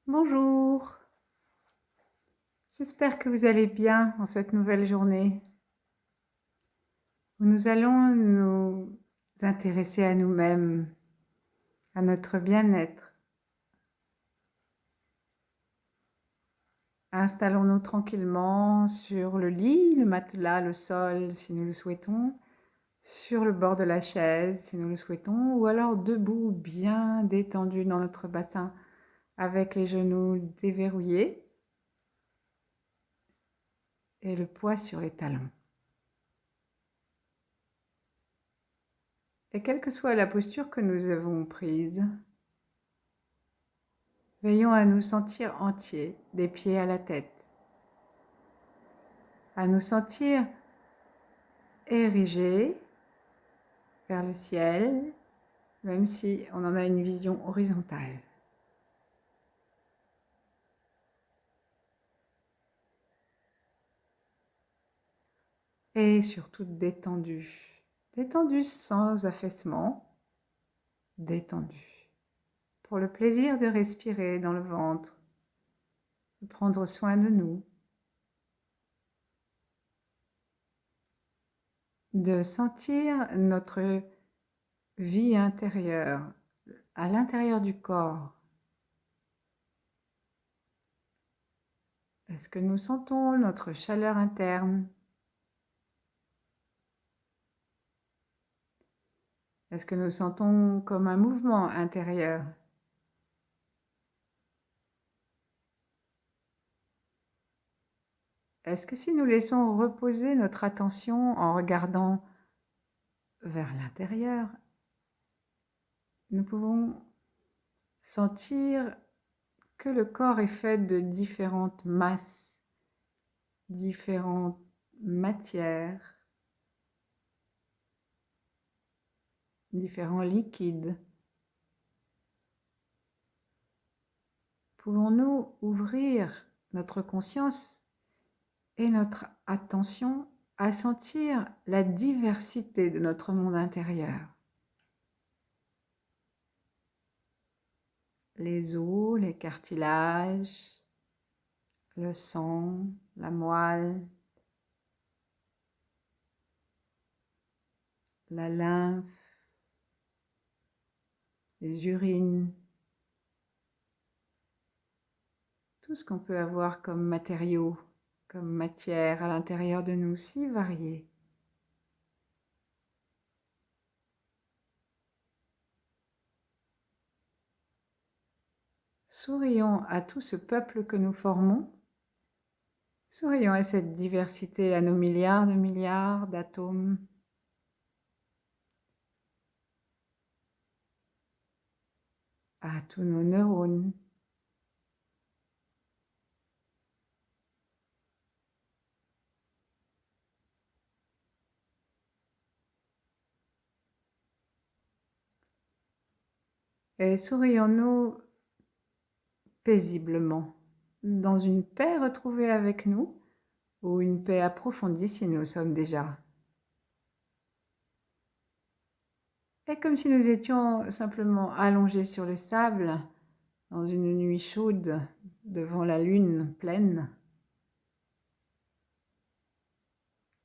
Bonjour, j'espère que vous allez bien en cette nouvelle journée où nous allons nous intéresser à nous-mêmes, à notre bien-être. Installons-nous tranquillement sur le lit, le matelas, le sol si nous le souhaitons, sur le bord de la chaise si nous le souhaitons, ou alors debout, bien détendu dans notre bassin avec les genoux déverrouillés et le poids sur les talons. Et quelle que soit la posture que nous avons prise, veillons à nous sentir entiers, des pieds à la tête, à nous sentir érigés vers le ciel, même si on en a une vision horizontale. Et surtout détendu, détendu sans affaissement, détendu, pour le plaisir de respirer dans le ventre, de prendre soin de nous, de sentir notre vie intérieure, à l'intérieur du corps. Est-ce que nous sentons notre chaleur interne? Est-ce que nous sentons comme un mouvement intérieur? Est-ce que si nous laissons reposer notre attention en regardant vers l'intérieur, nous pouvons sentir que le corps est fait de différentes masses, différentes matières, différents liquides. Pouvons-nous ouvrir notre conscience et notre attention à sentir la diversité de notre monde intérieur? Les os, les cartilages, le sang, la moelle, la lymphe, les urines, tout ce qu'on peut avoir comme matériaux, comme matière à l'intérieur de nous, si variée. Sourions à tout ce peuple que nous formons, sourions à cette diversité, à nos milliards d'atomes, à tous nos neurones. Et sourions-nous paisiblement, dans une paix retrouvée avec nous, ou une paix approfondie si nous le sommes déjà. Et comme si nous étions simplement allongés sur le sable, dans une nuit chaude, devant la lune pleine,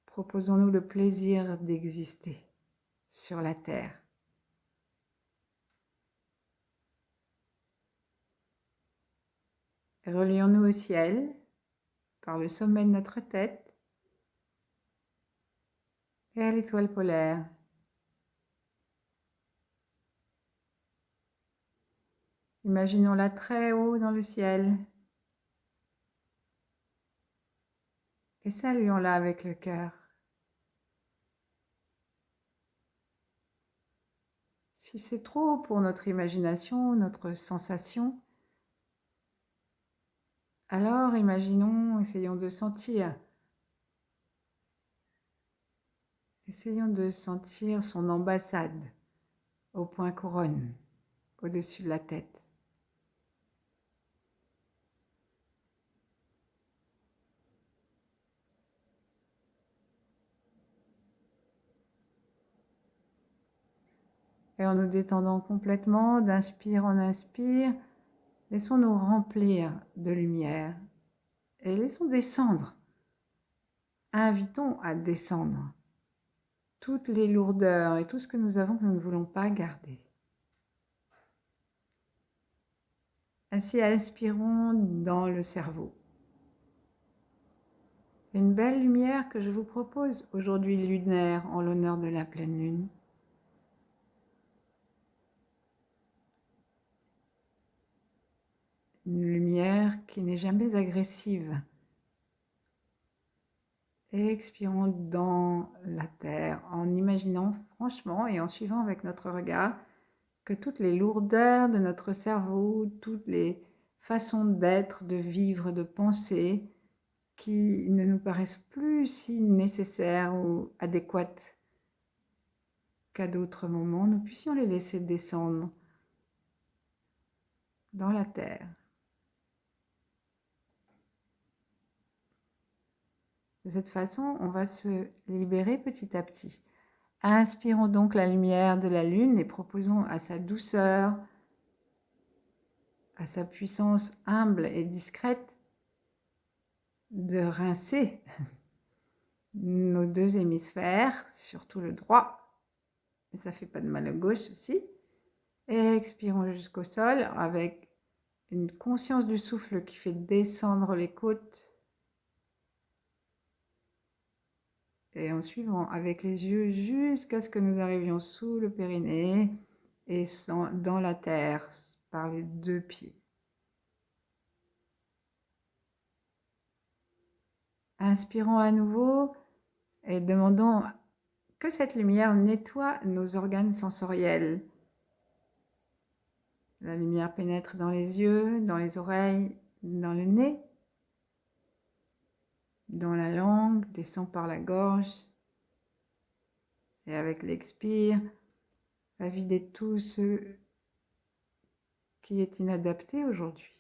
proposons-nous le plaisir d'exister sur la terre. Relions-nous au ciel par le sommet de notre tête et à l'étoile polaire. Imaginons-la très haut dans le ciel et saluons-la avec le cœur. Si c'est trop pour notre imagination, notre sensation, alors imaginons, essayons de sentir. Essayons de sentir son ambassade au point couronne, au-dessus de la tête. Et en nous détendant complètement, d'inspire en inspire, Laissons-nous remplir de lumière et laissons descendre. Invitons à descendre toutes les lourdeurs et tout ce que nous avons que nous ne voulons pas garder. Ainsi, inspirons dans le cerveau. Une belle lumière que je vous propose aujourd'hui lunaire en l'honneur de la pleine lune. Une lumière qui n'est jamais agressive. Et expirons dans la terre en imaginant franchement et en suivant avec notre regard que toutes les lourdeurs de notre cerveau, toutes les façons d'être, de vivre, de penser qui ne nous paraissent plus si nécessaires ou adéquates qu'à d'autres moments, nous puissions les laisser descendre dans la terre. De cette façon, on va se libérer petit à petit. Inspirons donc la lumière de la lune et proposons à sa douceur, à sa puissance humble et discrète, de rincer nos deux hémisphères, surtout le droit, mais ça ne fait pas de mal au gauche aussi. Et expirons jusqu'au sol avec une conscience du souffle qui fait descendre les côtes. Et en suivant avec les yeux jusqu'à ce que nous arrivions sous le périnée et dans la terre par les deux pieds. Inspirons à nouveau et demandons que cette lumière nettoie nos organes sensoriels. La lumière pénètre dans les yeux, dans les oreilles, dans le nez, dans la langue, descend par la gorge. Et avec l'expire, va vider tout ce qui est inadapté aujourd'hui.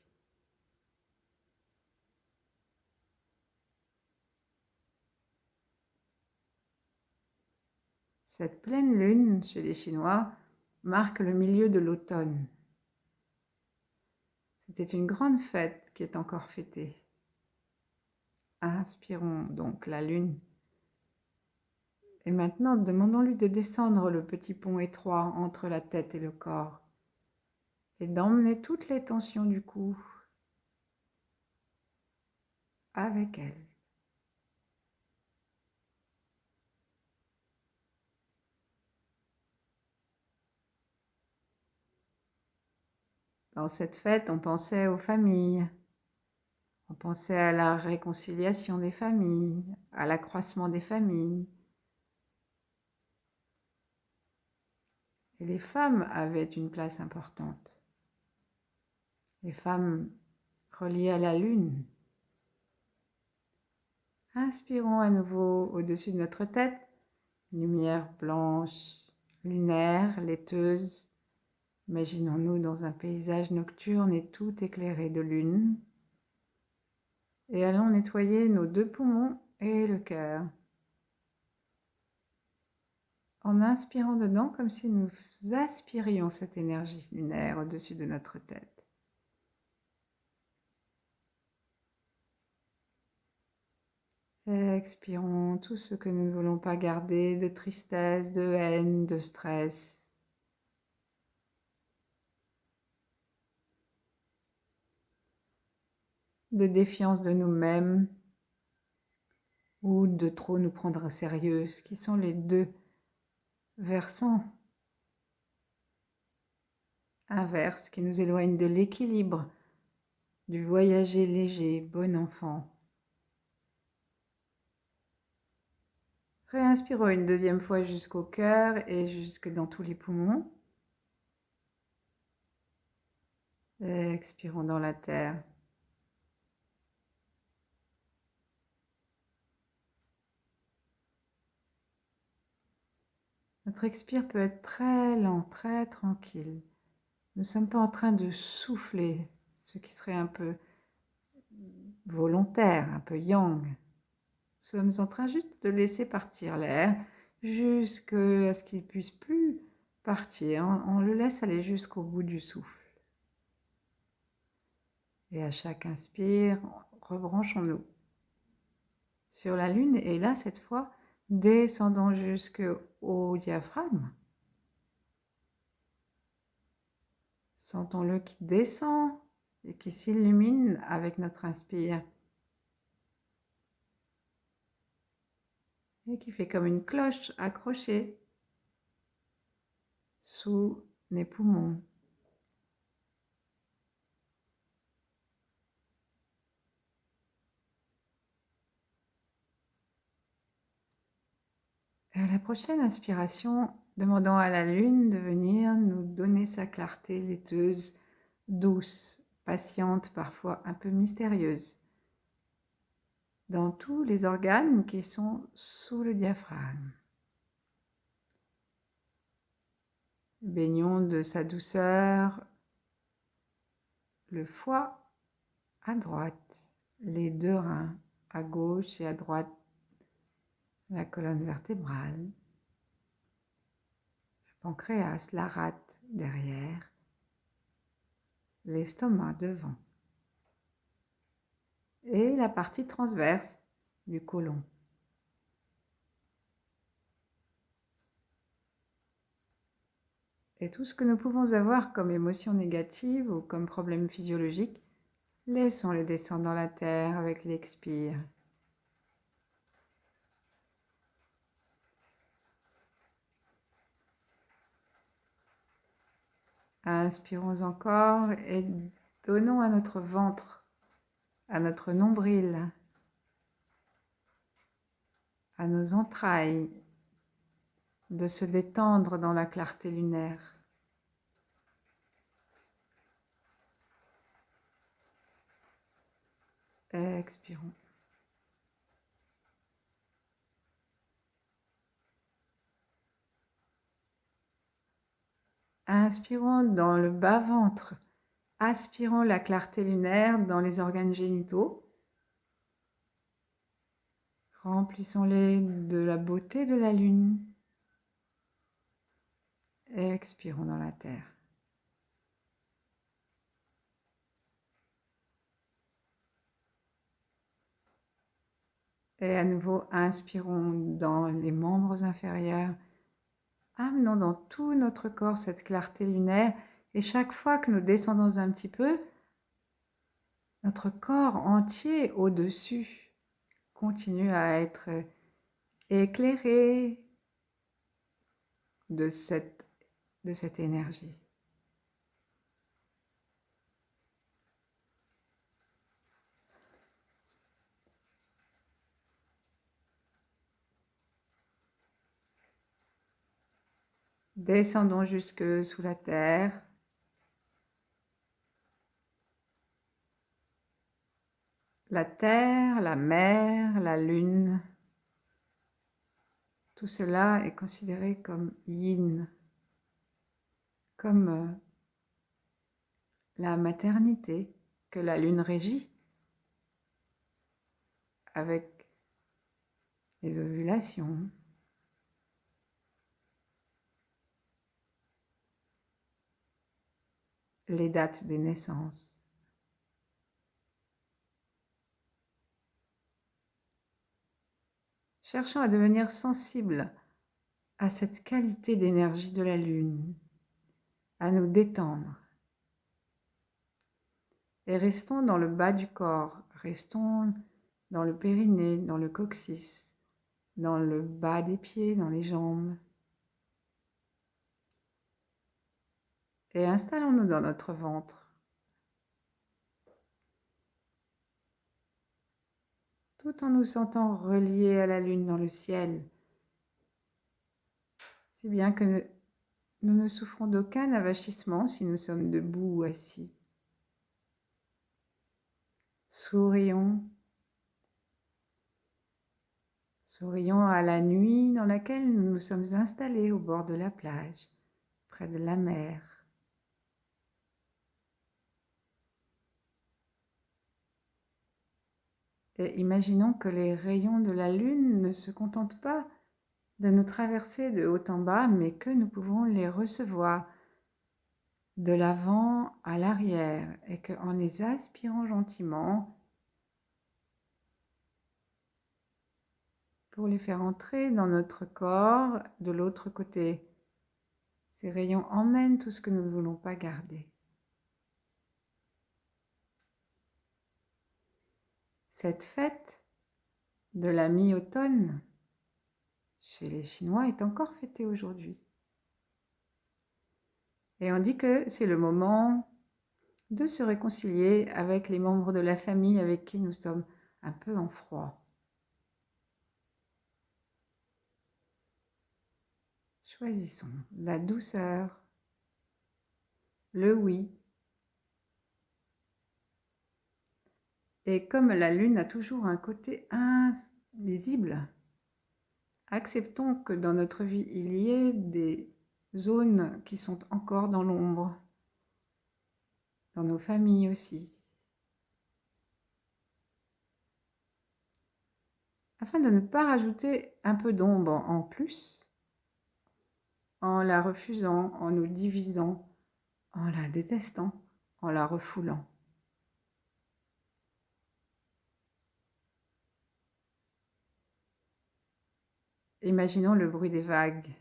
Cette pleine lune, chez les Chinois, marque le milieu de l'automne. C'était une grande fête qui est encore fêtée. Inspirons donc la lune. Et maintenant, demandons-lui de descendre le petit pont étroit entre la tête et le corps et d'emmener toutes les tensions du cou avec elle. Dans cette fête, on pensait aux familles, on pensait à la réconciliation des familles, à l'accroissement des familles. Et les femmes avaient une place importante. Les femmes reliées à la lune. Inspirons à nouveau au-dessus de notre tête, lumière blanche, lunaire, laiteuse. Imaginons-nous dans un paysage nocturne et tout éclairé de lune. Et allons nettoyer nos deux poumons et le cœur. En inspirant dedans comme si nous aspirions cette énergie lunaire au-dessus de notre tête. Expirons tout ce que nous ne voulons pas garder de tristesse, de haine, de stress. De défiance de nous-mêmes ou de trop nous prendre au sérieux, ce qui sont les deux versants inverses qui nous éloignent de l'équilibre, du voyager léger, bon enfant. Réinspirons une deuxième fois jusqu'au cœur et jusque dans tous les poumons. Expirons dans la terre. Notre expire peut être très lent, très tranquille. Nous ne sommes pas en train de souffler, ce qui serait un peu volontaire, un peu yang. Nous sommes en train juste de laisser partir l'air jusqu'à ce qu'il ne puisse plus partir. On le laisse aller jusqu'au bout du souffle. Et à chaque inspire, rebranchons-nous sur la lune. Et là, cette fois, descendons jusqu'au diaphragme. Sentons-le qui descend et qui s'illumine avec notre inspire. Et qui fait comme une cloche accrochée sous les poumons. Et à la prochaine inspiration, demandons à la lune de venir nous donner sa clarté laiteuse, douce, patiente, parfois un peu mystérieuse, dans tous les organes qui sont sous le diaphragme. Baignons de sa douceur le foie à droite, les deux reins à gauche et à droite, la colonne vertébrale, le pancréas, la rate derrière, l'estomac devant et la partie transverse du côlon. Et tout ce que nous pouvons avoir comme émotion négative ou comme problème physiologique, laissons-le descendre dans la terre avec l'expire. Inspirons encore et donnons à notre ventre, à notre nombril, à nos entrailles, de se détendre dans la clarté lunaire. Expirons. Inspirons dans le bas-ventre. Aspirons la clarté lunaire dans les organes génitaux. Remplissons-les de la beauté de la lune. Expirons dans la terre. Et à nouveau, inspirons dans les membres inférieurs. Amenons dans tout notre corps cette clarté lunaire. Et chaque fois que nous descendons un petit peu, notre corps entier au-dessus continue à être éclairé de cette énergie. Descendons jusque sous la terre. La terre, la mer, la lune, tout cela est considéré comme yin, comme la maternité que la lune régit avec les ovulations, les dates des naissances. Cherchons à devenir sensibles à cette qualité d'énergie de la lune, à nous détendre. Et restons dans le bas du corps, restons dans le périnée, dans le coccyx, dans le bas des pieds, dans les jambes. Et installons-nous dans notre ventre. Tout en nous sentant reliés à la lune dans le ciel. Si bien que nous ne souffrons d'aucun avachissement si nous sommes debout ou assis. Sourions. Sourions à la nuit dans laquelle nous nous sommes installés au bord de la plage, près de la mer. Et imaginons que les rayons de la lune ne se contentent pas de nous traverser de haut en bas, mais que nous pouvons les recevoir de l'avant à l'arrière et qu'en les aspirant gentiment, pour les faire entrer dans notre corps de l'autre côté, ces rayons emmènent tout ce que nous ne voulons pas garder. Cette fête de la mi-automne chez les Chinois est encore fêtée aujourd'hui. Et on dit que c'est le moment de se réconcilier avec les membres de la famille avec qui nous sommes un peu en froid. Choisissons la douceur, le oui. Et comme la lune a toujours un côté invisible, acceptons que dans notre vie, il y ait des zones qui sont encore dans l'ombre, dans nos familles aussi. Afin de ne pas rajouter un peu d'ombre en plus, en la refusant, en nous divisant, en la détestant, en la refoulant. Imaginons le bruit des vagues.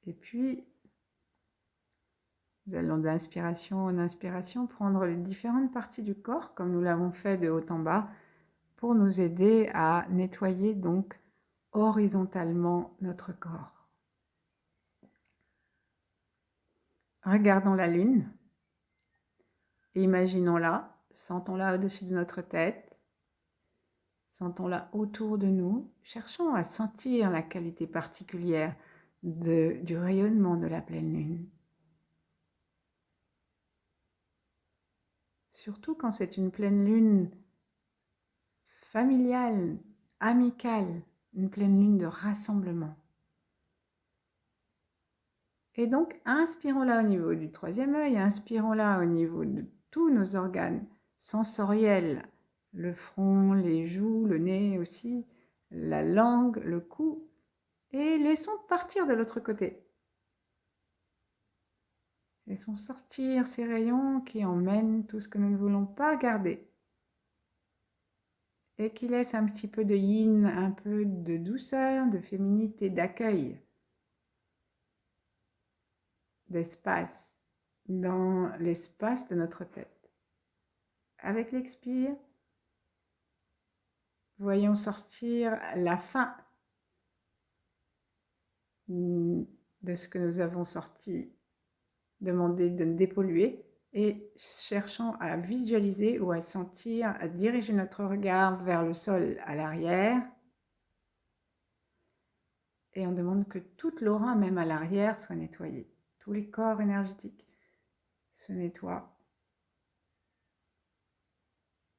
Et puis, nous allons d'inspiration en inspiration prendre les différentes parties du corps, comme nous l'avons fait de haut en bas, pour nous aider à nettoyer donc horizontalement notre corps. Regardons la lune, imaginons-la, sentons-la au-dessus de notre tête, sentons-la autour de nous, cherchons à sentir la qualité particulière du rayonnement de la pleine lune. Surtout quand c'est une pleine lune familiale, amicale, une pleine lune de rassemblement. Et donc, inspirons-la au niveau du troisième œil, inspirons-la au niveau de tous nos organes sensoriels, le front, les joues, le nez aussi, la langue, le cou, et laissons partir de l'autre côté. Laissons sortir ces rayons qui emmènent tout ce que nous ne voulons pas garder et qui laissent un petit peu de yin, un peu de douceur, de féminité, d'accueil, d'espace dans l'espace de notre tête. Avec l'expire, voyons sortir la fin de ce que nous avons sorti, demandé de dépolluer, et cherchons à visualiser ou à sentir, à diriger notre regard vers le sol à l'arrière. Et on demande que toute l'aura, même à l'arrière, soit nettoyée. Tous les corps énergétiques se nettoient.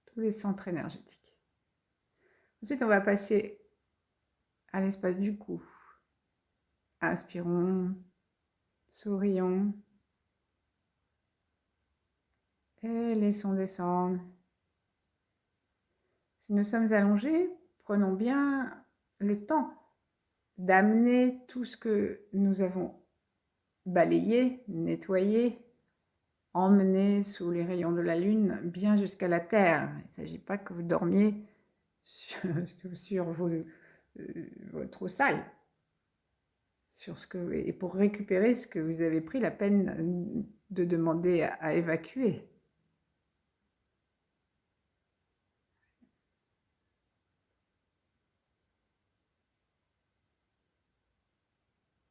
Tous les centres énergétiques. Ensuite, on va passer à l'espace du cou. Inspirons, sourions. Et laissons descendre. Si nous sommes allongés, prenons bien le temps d'amener tout ce que nous avons balayé, nettoyé, emmené sous les rayons de la lune, bien jusqu'à la terre. Il ne s'agit pas que vous dormiez sur votre salle, et pour récupérer ce que vous avez pris la peine de demander à évacuer.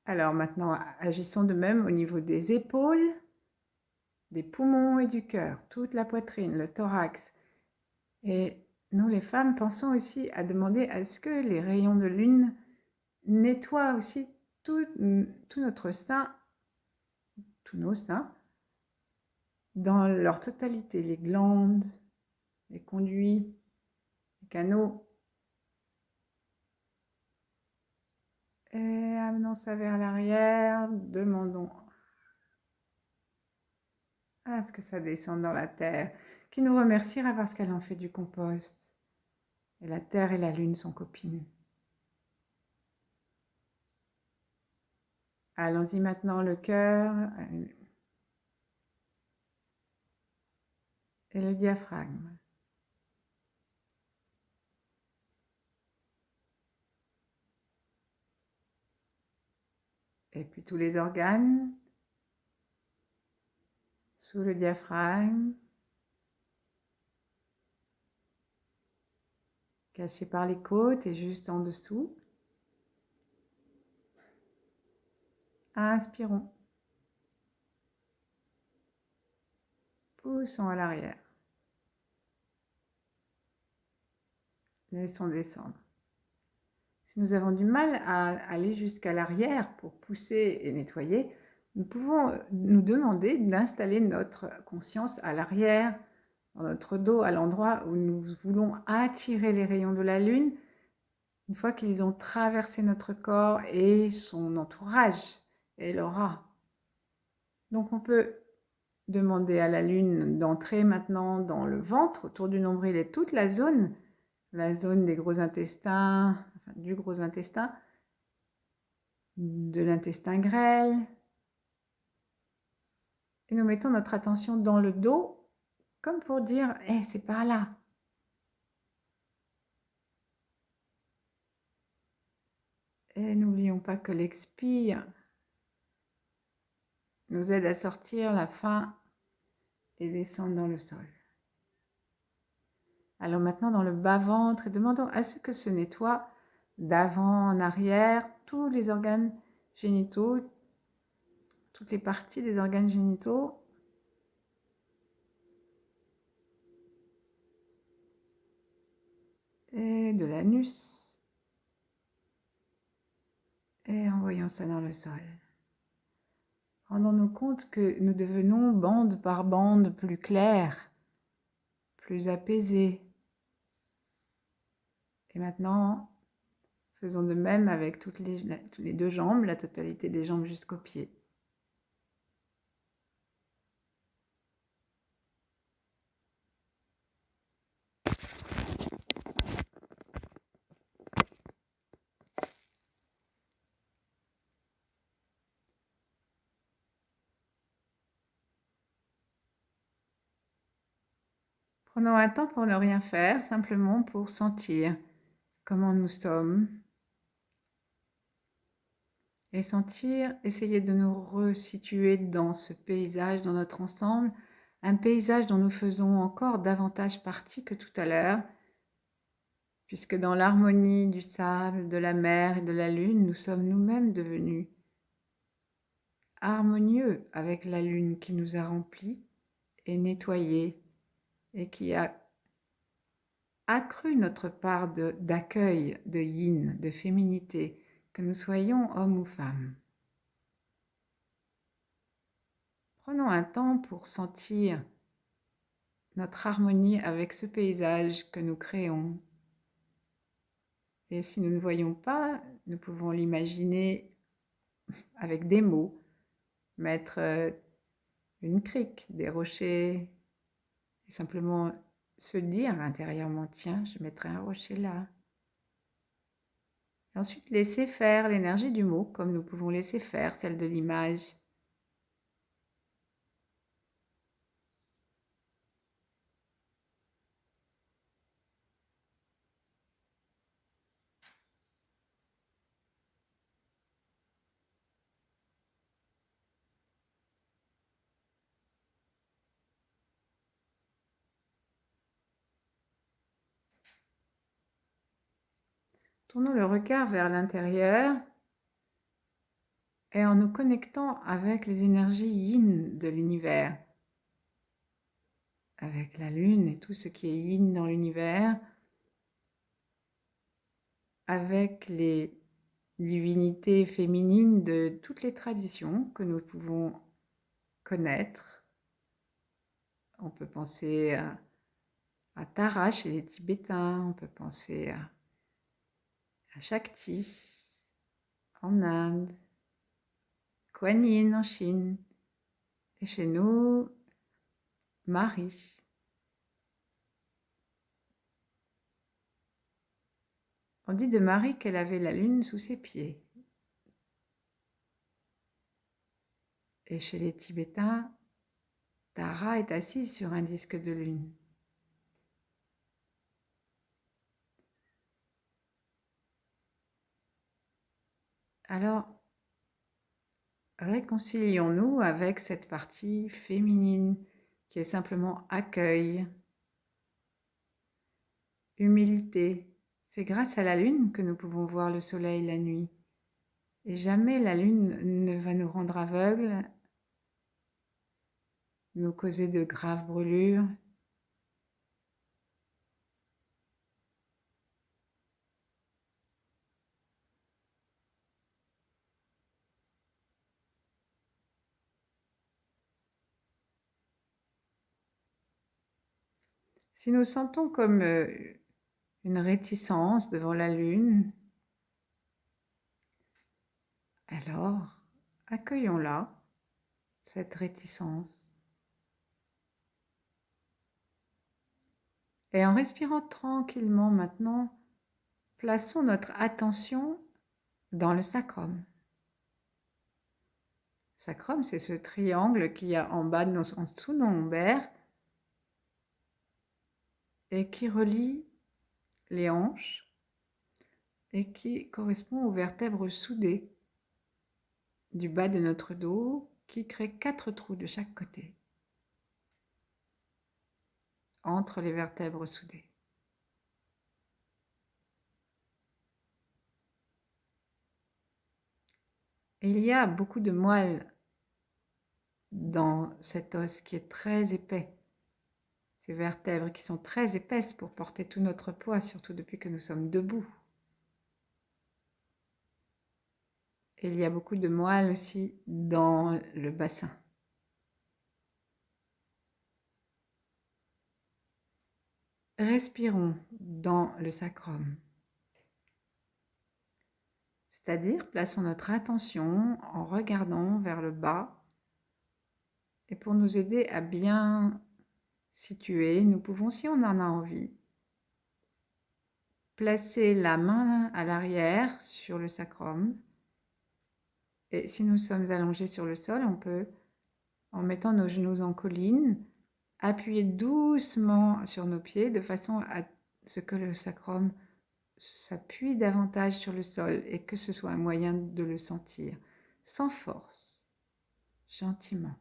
Alors maintenant, agissons de même au niveau des épaules, des poumons et du cœur, toute la poitrine, le thorax. Et nous, les femmes, pensons aussi à demander à ce que les rayons de lune nettoient aussi tout notre sein, tous nos seins, dans leur totalité, les glandes, les conduits, les canaux. Et amenons ça vers l'arrière, demandons à ce que ça descende dans la terre, qui nous remerciera parce qu'elle en fait du compost. Et la terre et la lune sont copines. Allons-y maintenant, le cœur et le diaphragme. Et puis tous les organes sous le diaphragme, cachés par les côtes et juste en dessous. Inspirons. Poussons à l'arrière. Laissons descendre. Si nous avons du mal à aller jusqu'à l'arrière pour pousser et nettoyer, nous pouvons nous demander d'installer notre conscience à l'arrière, dans notre dos, à l'endroit où nous voulons attirer les rayons de la lune, une fois qu'ils ont traversé notre corps et son entourage et l'aura. Donc on peut demander à la lune d'entrer maintenant dans le ventre, autour du nombril et toute la zone des gros intestins, enfin, du gros intestin, de l'intestin grêle. Et nous mettons notre attention dans le dos, comme pour dire « hey, c'est par là ». Et n'oublions pas que l'expire nous aide à sortir la faim et descendre dans le sol. Allons maintenant dans le bas-ventre et demandons à ce que se nettoie d'avant en arrière tous les organes génitaux, toutes les parties des organes génitaux. Et de l'anus. Et envoyons ça dans le sol. Rendons-nous compte que nous devenons bande par bande plus clairs, plus apaisés. Et maintenant, faisons de même avec toutes les deux jambes, la totalité des jambes jusqu'aux pieds. Prenons un temps pour ne rien faire, simplement pour sentir comment nous sommes. Et sentir, essayer de nous resituer dans ce paysage, dans notre ensemble, un paysage dont nous faisons encore davantage partie que tout à l'heure, puisque dans l'harmonie du sable, de la mer et de la lune, nous sommes nous-mêmes devenus harmonieux avec la lune qui nous a remplis et nettoyés et qui a accru notre part d'accueil, de yin, de féminité, que nous soyons hommes ou femmes. Prenons un temps pour sentir notre harmonie avec ce paysage que nous créons. Et si nous ne voyons pas, nous pouvons l'imaginer avec des mots, mettre une crique, des rochers, et simplement se dire intérieurement, tiens, je mettrai un rocher là. Et ensuite, laisser faire l'énergie du mot, comme nous pouvons laisser faire celle de l'image. Tournons le regard vers l'intérieur et en nous connectant avec les énergies yin de l'univers, avec la lune et tout ce qui est yin dans l'univers, avec les divinités féminines de toutes les traditions que nous pouvons connaître. On peut penser à Tara chez les Tibétains, on peut penser à Shakti en Inde, Kuan Yin en Chine, et chez nous, Marie. On dit de Marie qu'elle avait la lune sous ses pieds. Et chez les Tibétains, Tara est assise sur un disque de lune. Alors, réconcilions-nous avec cette partie féminine qui est simplement accueil, humilité. C'est grâce à la lune que nous pouvons voir le soleil la nuit. Et jamais la lune ne va nous rendre aveugles, nous causer de graves brûlures. Si nous sentons comme une réticence devant la lune, alors accueillons-la, cette réticence. Et en respirant tranquillement maintenant, plaçons notre attention dans le sacrum. Sacrum, c'est ce triangle qu'il y a en bas en dessous de nos lombaires et qui relie les hanches et qui correspond aux vertèbres soudées du bas de notre dos qui crée 4 trous de chaque côté entre les vertèbres soudées. Et il y a beaucoup de moelle dans cet os qui est très épais. Ces vertèbres qui sont très épaisses pour porter tout notre poids, surtout depuis que nous sommes debout. Et il y a beaucoup de moelle aussi dans le bassin. Respirons dans le sacrum. C'est-à-dire, plaçons notre attention en regardant vers le bas. Et pour nous aider à bien situer, nous pouvons, si on en a envie, placer la main à l'arrière sur le sacrum. Et si nous sommes allongés sur le sol, on peut, en mettant nos genoux en colline, appuyer doucement sur nos pieds de façon à ce que le sacrum s'appuie davantage sur le sol et que ce soit un moyen de le sentir, sans force, gentiment.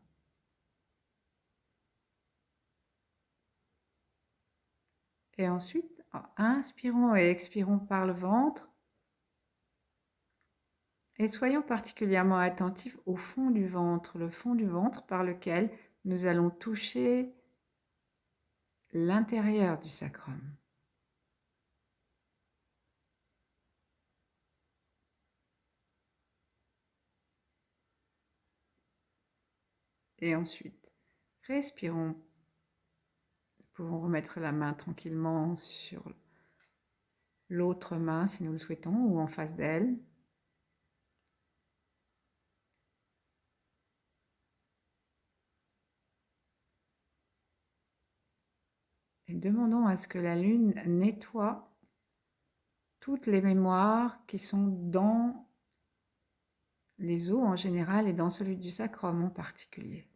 Et ensuite, inspirons et expirons par le ventre et soyons particulièrement attentifs au fond du ventre, le fond du ventre par lequel nous allons toucher l'intérieur du sacrum. Et ensuite, respirons. Nous pouvons remettre la main tranquillement sur l'autre main si nous le souhaitons ou en face d'elle. Et demandons à ce que la lune nettoie toutes les mémoires qui sont dans les os en général et dans celui du sacrum en particulier.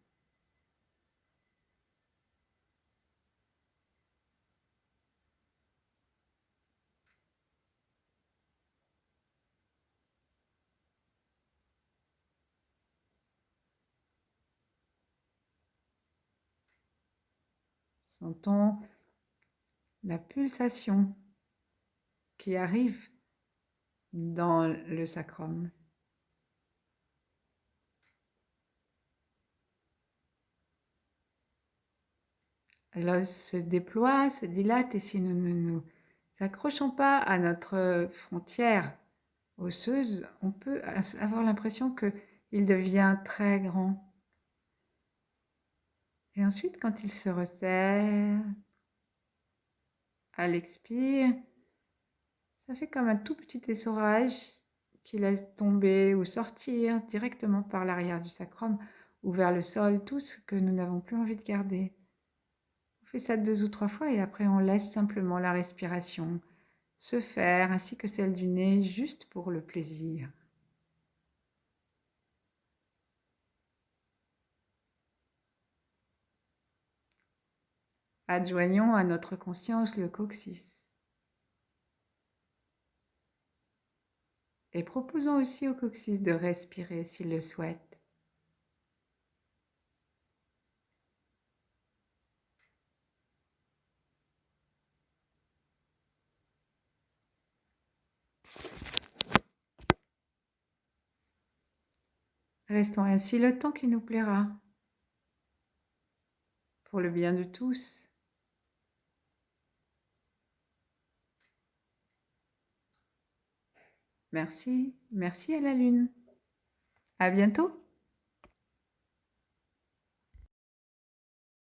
Sentons la pulsation qui arrive dans le sacrum. L'os se déploie, se dilate et si nous ne nous accrochons pas à notre frontière osseuse, on peut avoir l'impression qu'il devient très grand. Et ensuite, quand il se resserre, à l'expire, ça fait comme un tout petit essorage qui laisse tomber ou sortir directement par l'arrière du sacrum ou vers le sol tout ce que nous n'avons plus envie de garder. On fait ça 2 ou 3 fois et après on laisse simplement la respiration se faire ainsi que celle du nez juste pour le plaisir. Adjoignons à notre conscience le coccyx. Et proposons aussi au coccyx de respirer s'il le souhaite. Restons ainsi le temps qui nous plaira, pour le bien de tous. Merci, merci à la Lune. À bientôt.